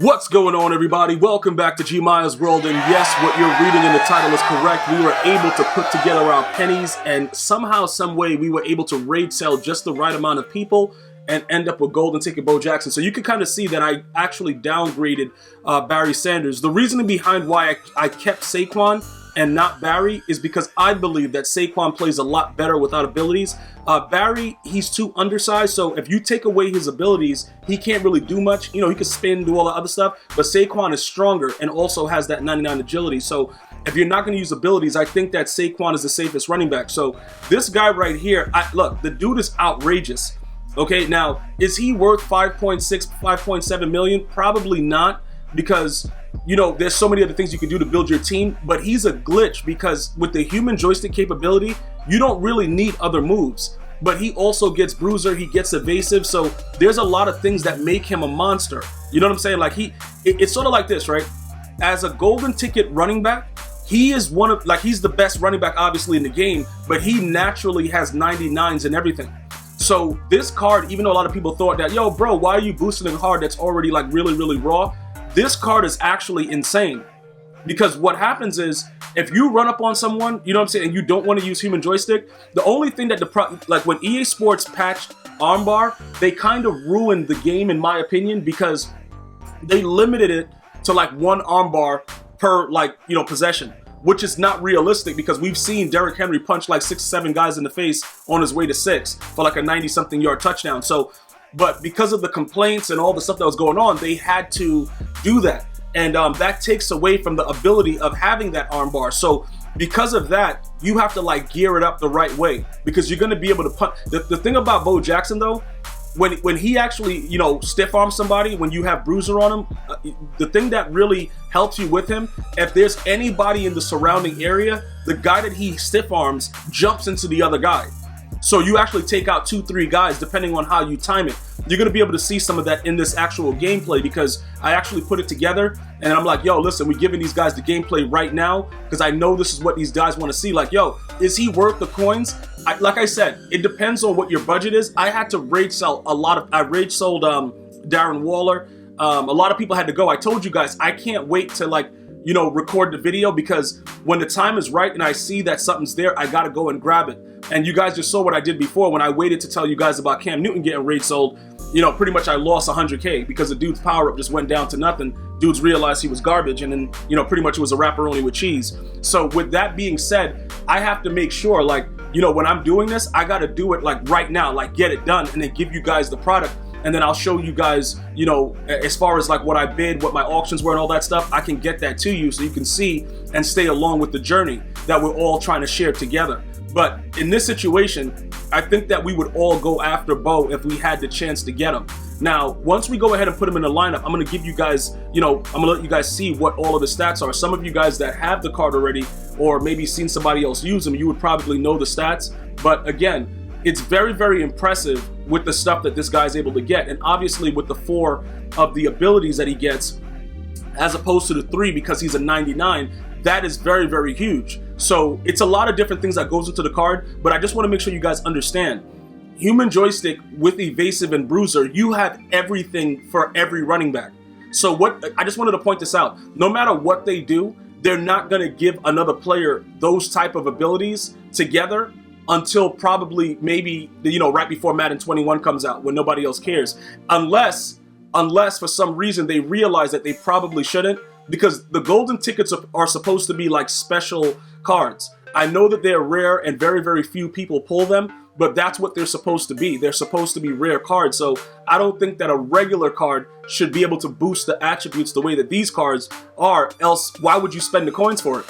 What's going on, everybody? Welcome back to GmiasWorld, and yes, what you're reading in the title is correct. We were able to put together our pennies, and somehow, some way, we were able to raid sell just the right amount of people and end up with golden ticket Bo Jackson. So you can kind of see that I actually downgraded Barry Sanders. The reasoning behind why I kept Saquon and not Barry is because I believe that Saquon plays a lot better without abilities. Barry, he's too undersized, so if you take away his abilities, he can't really do much. You know, he can spin, do all the other stuff, but Saquon is stronger and also has that 99 agility. So if you're not going to use abilities, I think that Saquon is the safest running back. So this guy right here, look, the dude is outrageous. Okay, now, is he worth 5.6, 5.7 million? Probably not, because you know, there's so many other things you can do to build your team, but he's a glitch because with the human joystick capability, you don't really need other moves. But he also gets bruiser, he gets evasive, so there's a lot of things that make him a monster. You know what I'm saying? Like it's sort of like this, right? As a golden ticket running back, he is he's the best running back obviously in the game, but he naturally has 99s and everything. So this card, even though a lot of people thought that, yo bro, why are you boosting a card that's already like really raw? This card is actually insane, because what happens is if you run up on someone, you know what I'm saying, and you don't want to use human joystick, the only thing that like when EA Sports patched armbar, they kind of ruined the game in my opinion, because they limited it to like one armbar per possession, which is not realistic, because we've seen Derrick Henry punch like 6-7 guys in the face on his way to 6 for like a 90-something yard touchdown. So but because of the complaints and all the stuff that was going on, they had to do that. And that takes away from the ability of having that armbar. So because of that, you have to like gear it up the right way, because you're going to be able to punch. The thing about Bo Jackson though, when he actually, you know, stiff arms somebody, when you have bruiser on him, the thing that really helps you with him, if there's anybody in the surrounding area, the guy that he stiff arms jumps into the other guy. So you actually take out 2-3 guys depending on how you time it. You're going to be able to see some of that in this actual gameplay, because I actually put it together and I'm like, yo, listen, we're giving these guys the gameplay right now because I know this is what these guys want to see. Like, yo, is he worth the coins? Like I said, it depends on what your budget is. I had to rage sell I rage sold Darren Waller. A lot of people had to go. I told you guys, I can't wait to record the video, because when the time is right and I see that something's there, I got to go and grab it. And you guys just saw what I did before when I waited to tell you guys about Cam Newton getting rage sold. You know, pretty much I lost 100K because the dude's power up just went down to nothing. Dudes realized he was garbage, and then, you know, pretty much it was a wrapperoni with cheese. So with that being said, I have to make sure, like, you know, when I'm doing this, I got to do it like right now, like get it done, and then give you guys the product. And then I'll show you guys, you know, as far as like what I bid, what my auctions were and all that stuff, I can get that to you so you can see and stay along with the journey that we're all trying to share together. But in this situation, I think that we would all go after Bo if we had the chance to get him. Now, once we go ahead and put him in the lineup, I'm going to give you guys, you know, I'm going to let you guys see what all of the stats are. Some of you guys that have the card already, or maybe seen somebody else use them, you would probably know the stats. But again, it's very impressive with the stuff that this guy's able to get. And obviously with the 4 of the abilities that he gets, as opposed to the 3 because he's a 99, that is very huge. So it's a lot of different things that goes into the card, but I just want to make sure you guys understand. Human joystick with evasive and bruiser, you have everything for every running back. So I just wanted to point this out. No matter what they do, they're not going to give another player those type of abilities together until probably maybe, you know, right before Madden 21 comes out, when nobody else cares. Unless for some reason they realize that they probably shouldn't, because the golden tickets are supposed to be like special cards. I know that they're rare and very few people pull them, but that's what they're supposed to be. They're supposed to be rare cards. So I don't think that a regular card should be able to boost the attributes the way that these cards are, else why would you spend the coins for it?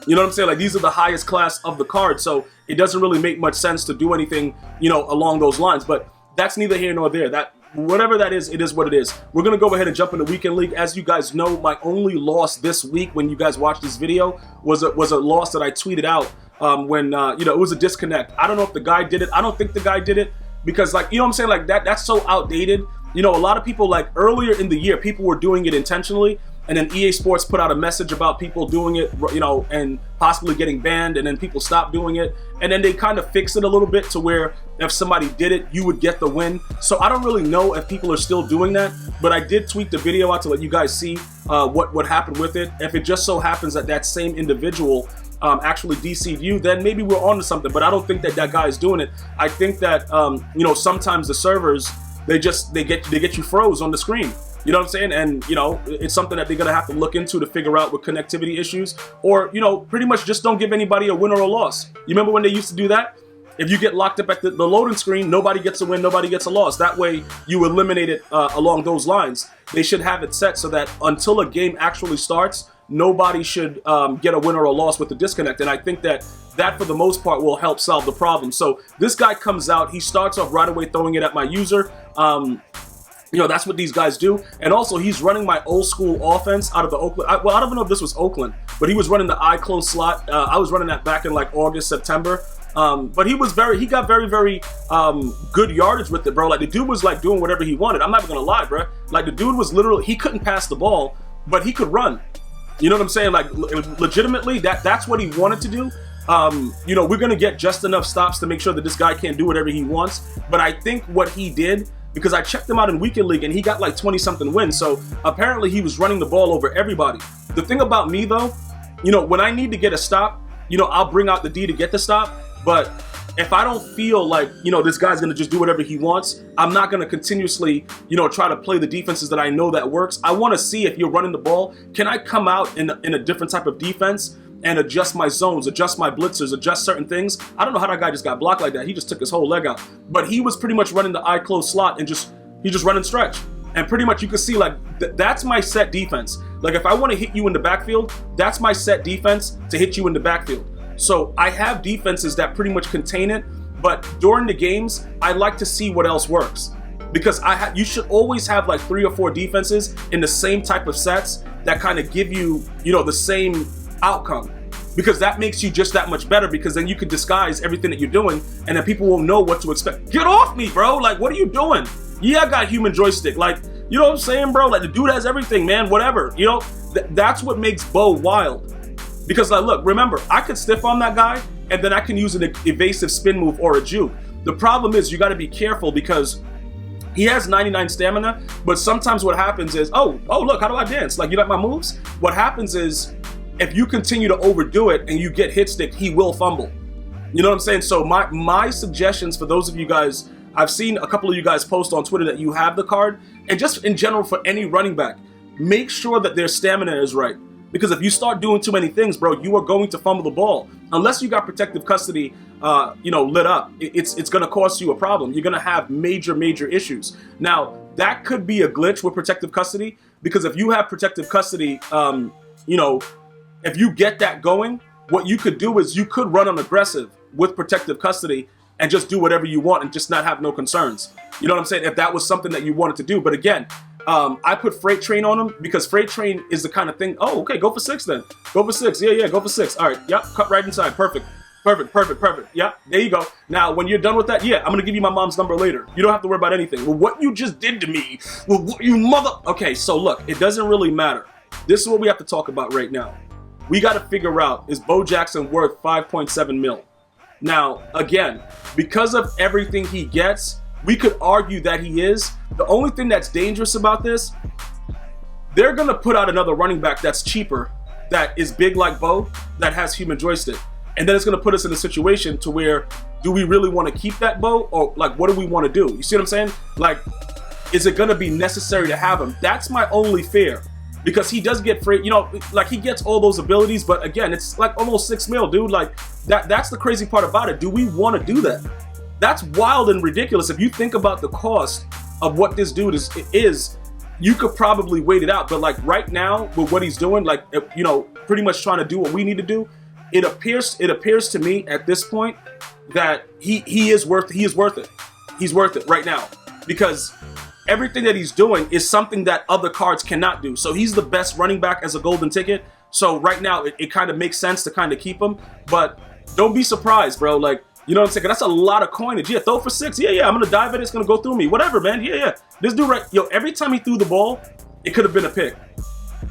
You know what I'm saying? Like, these are the highest class of the cards, so it doesn't really make much sense to do anything, you know, along those lines. But that's neither here nor there. That whatever that is, it is what it is. We're going to go ahead and jump into Weekend League. As you guys know, my only loss this week when you guys watched this video was a loss that I tweeted out when, you know, it was a disconnect. I don't know if the guy did it. I don't think the guy did it because, like, you know what I'm saying? Like, that's so outdated. You know, a lot of people, like, earlier in the year, people were doing it intentionally. And then EA Sports put out a message about people doing it, you know, and possibly getting banned, and then people stopped doing it. And then they kind of fixed it a little bit to where if somebody did it, you would get the win. So I don't really know if people are still doing that, but I did tweet the video out to let you guys see what happened with it. If it just so happens that that same individual actually DC'd you, then maybe we're on to something, but I don't think that that guy is doing it. I think that, you know, sometimes the servers, they get you froze on the screen. You know what I'm saying? And, you know, it's something that they're going to have to look into to figure out with connectivity issues, or, you know, pretty much just don't give anybody a win or a loss. You remember when they used to do that? If you get locked up at the loading screen, nobody gets a win, nobody gets a loss. That way you eliminate it along those lines. They should have it set so that until a game actually starts, nobody should get a win or a loss with the disconnect. And I think that for the most part will help solve the problem. So this guy comes out, he starts off right away throwing it at my user. You know, that's what these guys do. And also, he's running my old school offense out of the Oakland. Well, I don't know if this was Oakland, but he was running the eye close slot. I was running that back in like August, September. But he got very good yardage with it, bro. Like the dude was like doing whatever he wanted. I'm not even gonna lie, bro. Like the dude was literally, he couldn't pass the ball, but he could run. You know what I'm saying? Like legitimately, that's what he wanted to do. You know, we're gonna get just enough stops to make sure that this guy can't do whatever he wants. But I think what he did, because I checked him out in Weekend League and he got like 20-something wins. So apparently he was running the ball over everybody. The thing about me though, you know, when I need to get a stop, you know, I'll bring out the D to get the stop. But if I don't feel like, you know, this guy's gonna just do whatever he wants, I'm not gonna continuously, you know, try to play the defenses that I know that works. I wanna see if you're running the ball, can I come out in a different type of defense and adjust my zones, adjust my blitzers, adjust certain things. I don't know how that guy just got blocked like that. He just took his whole leg out. But he was pretty much running the eye closed slot and he just running stretch. And pretty much you can see like, that's my set defense. Like if I want to hit you in the backfield, that's my set defense to hit you in the backfield. So I have defenses that pretty much contain it, but during the games, I like to see what else works. Because you should always have like 3 or 4 defenses in the same type of sets that kind of give you, you know, the same outcome, because that makes you just that much better, because then you can disguise everything that you're doing and then people won't know what to expect. Get off me, bro. Like, what are you doing? Yeah, I got human joystick. Like, you know what I'm saying, bro? Like the dude has everything, man, whatever. You know, that's what makes Bo wild. Because like, look, remember, I could stiff on that guy and then I can use an evasive spin move or a juke. The problem is you got to be careful because he has 99 stamina, but sometimes what happens is, oh, look, how do I dance? Like, you like my moves? What happens is, if you continue to overdo it and you get hit stick, he will fumble. You know what I'm saying? So my suggestions for those of you guys, I've seen a couple of you guys post on Twitter that you have the card, and just in general for any running back, make sure that their stamina is right. Because if you start doing too many things, bro, you are going to fumble the ball. Unless you got protective custody, you know, lit up, it's going to cost you a problem. You're going to have major issues. Now, that could be a glitch with protective custody, because if you have protective custody, you know, if you get that going, what you could do is you could run on aggressive with protective custody and just do whatever you want and just not have no concerns. You know what I'm saying? If that was something that you wanted to do. But again, I put Freight Train on him because Freight Train is the kind of thing. Oh, okay, go for 6 then. Go for 6. Yeah, go for 6. All right, yep, cut right inside. Perfect. Yep, there you go. Now, when you're done with that, yeah, I'm going to give you my mom's number later. You don't have to worry about anything. Well, what you just did to me, well, what you mother... Okay, so look, it doesn't really matter. This is what we have to talk about right now. We got to figure out, is Bo Jackson worth 5.7 mil? Now, again, because of everything he gets, we could argue that he is. The only thing that's dangerous about this, they're going to put out another running back that's cheaper, that is big like Bo, that has human joystick. And then it's going to put us in a situation to where, do we really want to keep that Bo? Or like, what do we want to do? You see what I'm saying? Like, is it going to be necessary to have him? That's my only fear. Because he does get free, you know, like he gets all those abilities, but again, it's like almost 6 mil, dude. Like that's the crazy part about it. Do we want to do that? That's wild and ridiculous. If you think about the cost of what this dude is, you could probably wait it out. But like right now, with what he's doing, like, you know, pretty much trying to do what we need to do, it appears to me at this point that he is worth it. He's worth it right now, because everything that he's doing is something that other cards cannot do. So he's the best running back as a golden ticket. So right now, it kind of makes sense to kind of keep him. But don't be surprised, bro. Like, you know what I'm saying? That's a lot of coinage. Yeah, throw for 6. Yeah, I'm going to dive it. It's going to go through me. Whatever, man. Yeah. This dude, right? Yo, every time he threw the ball, it could have been a pick.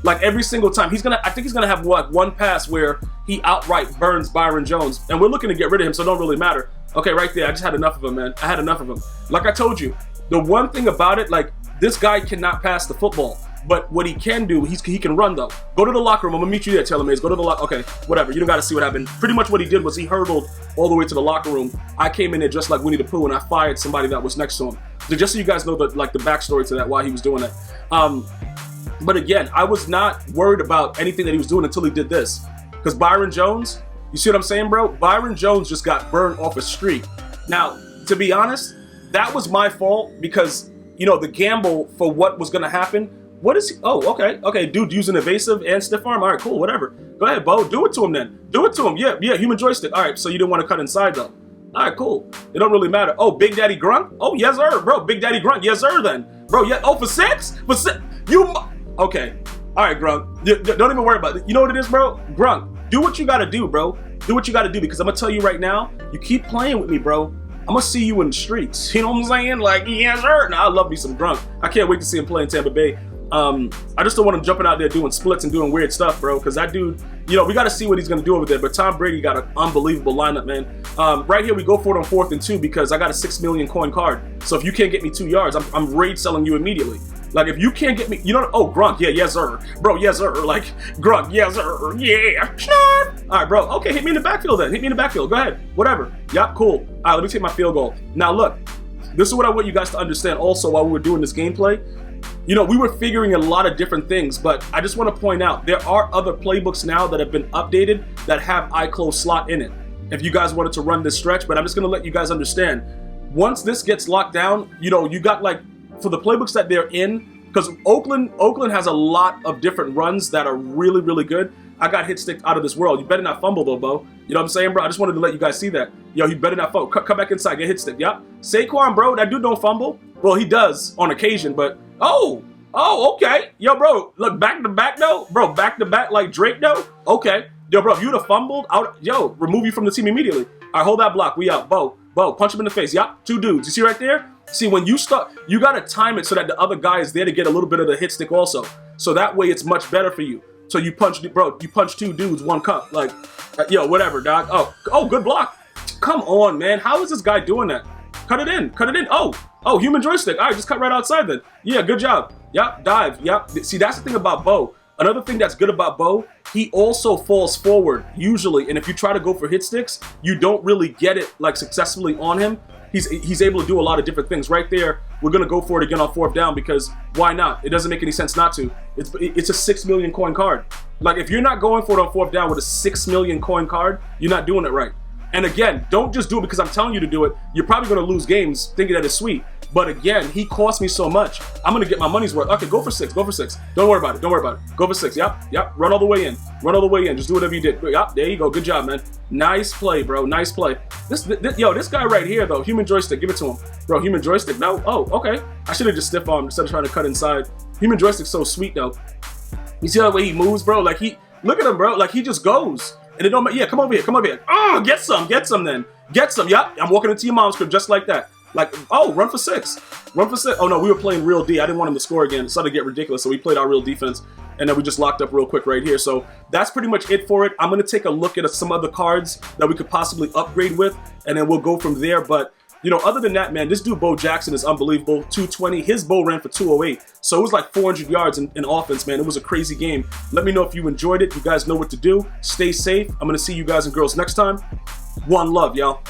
Like, every single time. I think he's going to have, what, one pass where he outright burns Byron Jones. And we're looking to get rid of him, so it don't really matter. Okay, right there. I just had enough of him, man. I had enough of him. Like I told you, the one thing about it, like, this guy cannot pass the football. But what he can do, he can run, though. Go to the locker room. I'm going to meet you there, Taylor Mays. Go to the locker. Okay, whatever. You don't got to see what happened. Pretty much what he did was he hurdled all the way to the locker room. I came in there just like Winnie the Pooh, and I fired somebody that was next to him. So just so you guys know the backstory to that, why he was doing that. But again, I was not worried about anything that he was doing until he did this. Because Byron Jones, you see what I'm saying, bro? Byron Jones just got burned off a streak. Now, to be honest, that was my fault because, you know, the gamble for what was going to happen. What is he? Oh, okay. Okay, dude using evasive and stiff arm. All right, cool, whatever. Go ahead, Bo. Do it to him then. Do it to him. Yeah, human joystick. All right, so you didn't want to cut inside, though. All right, cool. It don't really matter. Oh, Big Daddy Grunt? Oh, yes, sir, bro. Big Daddy Grunt. Yes, sir, then. Bro, yeah. Oh, for 6? For 6? Okay. All right, Grunt. Don't even worry about it. You know what it is, bro? Grunt, do what you got to do, bro. Do what you got to do because I'm going to tell you right now, you keep playing with me, bro. I'm going to see you in the streets. You know what I'm saying? Like, yes, sir. Now, I love me some Grunt. I can't wait to see him play in Tampa Bay. I just don't want him jumping out there doing splits and doing weird stuff, bro, because that dude, you know, we got to see what he's going to do over there. But Tom Brady got an unbelievable lineup, man. Right here, we go for it on 4th and 2 because I got a 6 million coin card. So if you can't get me 2 yards, I'm raid selling you immediately. Like, if you can't get me, you know, oh, Grunt, yeah, yes, sir. Bro, yes, sir. Like, Grunt, yes, sir. Yeah. All right, bro. Okay, hit me in the backfield then. Hit me in the backfield. Go ahead. Whatever. Yep, cool. All right, let me take my field goal. Now, look, this is what I want you guys to understand also while we were doing this gameplay. You know, we were figuring a lot of different things, but I just want to point out there are other playbooks now that have been updated that have iClose slot in it. If you guys wanted to run this stretch, but I'm just going to let you guys understand. Once this gets locked down, you know, you got like, for the playbooks that they're in, because Oakland has a lot of different runs that are really, really good. I got hit stick out of this world. You better not fumble though, Bo. You know what I'm saying, bro? I just wanted to let you guys see that. Yo, you better not fumble. Come back inside, get hit stick. Yep. Saquon, bro, that dude don't fumble. Well, he does on occasion, but oh, okay. Yo, bro, look, back to back though. Bro, back to back like Drake though. Okay. Yo, bro, if you'd have fumbled, remove you from the team immediately. All right, hold that block. We out. Bo, punch him in the face. Yep, 2 dudes. You see right there? See, when you start, you got to time it so that the other guy is there to get a little bit of the hit stick also. So that way it's much better for you. So you punch 2 dudes, 1 cup. Like, yo, whatever, dog. Oh, good block. Come on, man. How is this guy doing that? Cut it in. Oh, human joystick. All right, just cut right outside then. Yeah, good job. Yep, dive. Yep. See, that's the thing about Bo. Another thing that's good about Bo, he also falls forward usually. And if you try to go for hit sticks, you don't really get it like successfully on him. He's able to do a lot of different things. Right there, we're going to go for it again on 4th down because why not? It doesn't make any sense not to. It's a 6 million coin card. Like, if you're not going for it on 4th down with a 6 million coin card, you're not doing it right. And again, don't just do it because I'm telling you to do it. You're probably going to lose games thinking that it's sweet. But again, he cost me so much. I'm going to get my money's worth. Okay, go for 6. Go for 6. Don't worry about it. Go for 6. Yep. Run all the way in. Just do whatever you did. Yep, there you go. Good job, man. Nice play, bro. Nice play. This guy right here, though, human joystick. Give it to him. Bro, human joystick? No? Oh, okay. I should have just stiff armed instead of trying to cut inside. Human joystick's so sweet, though. You see how the way he moves, bro? Like, look at him, bro. Like, he just goes. And it don't matter. Yeah, come over here. Oh, get some then. Get some. Yep, I'm walking into your mom's crib just like that. Like, oh, run for 6. Oh, no, we were playing real D. I didn't want him to score again. It started to get ridiculous, so we played our real defense, and then we just locked up real quick right here. So that's pretty much it for it. I'm going to take a look at some other cards that we could possibly upgrade with, and then we'll go from there. But, you know, other than that, man, this dude Bo Jackson is unbelievable. 220. His Bo ran for 208. So it was like 400 yards in offense, man. It was a crazy game. Let me know if you enjoyed it. You guys know what to do. Stay safe. I'm going to see you guys and girls next time. One love, y'all.